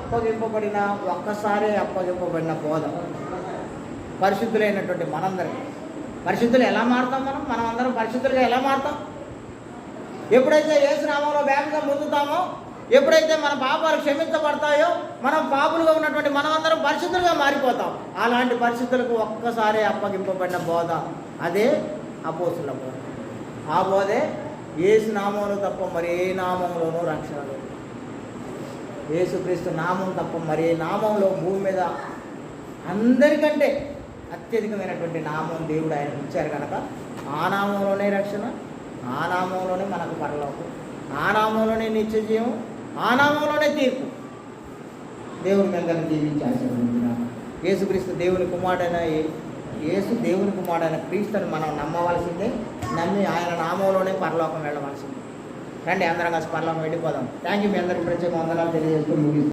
అప్పగింపబడిన ఒక్కసారి అప్పగింపబడిన బోధ పరిశుద్ధులైనటువంటి మనందరం. పరిశుద్ధులు ఎలా మారుతాం? మనం అందరం పరిశుద్ధులుగా ఎలా మారుతాం? ఎప్పుడైతే యేసు నామములో బాప్తిసం పొందుతామో, ఎప్పుడైతే మన పాపాలు క్షమించబడతాయో, మనం పాపులుగా ఉన్నటువంటి మనమందరం పరిశుద్ధులుగా మారిపోతాం. అలాంటి పరిశుద్ధులకు ఒక్కసారి అప్పగింపబడిన బోధ అదే అపోస్తుల బోధ. ఆ బోధే యేసు నామములో తప్ప మరి ఏ నామంలోనూ రక్షణ లేదు. యేసుక్రీస్తు నామం తప్ప మరి ఏ నామంలో భూమి మీద అందరికంటే అత్యధికమైనటువంటి నామం దేవుడు ఆయన ఇచ్చారు కనుక ఆ నామంలోనే రక్షణ, ఆ నామంలోనే మనకు పరలోకం, ఆ నామంలోనే నిత్య జీవం, ఆ నామంలోనే తీర్పు. దేవుని మేలుగా జీవించాల్సి యేసుక్రీస్తు దేవుని కుమారుడైన దేవుని కుమారుడైన క్రీస్తుని మనం నమ్మవలసిందే. నమ్మి ఆయన నామంలోనే పరలోకం వెళ్ళవలసిందే. రండి అందరం కలిసి పరలోకం వెళ్ళిపోదాం. Thank you. మీ అందరికీ ప్రత్యేక వందనాలు తెలియజేస్తూ ముగిస్తాం.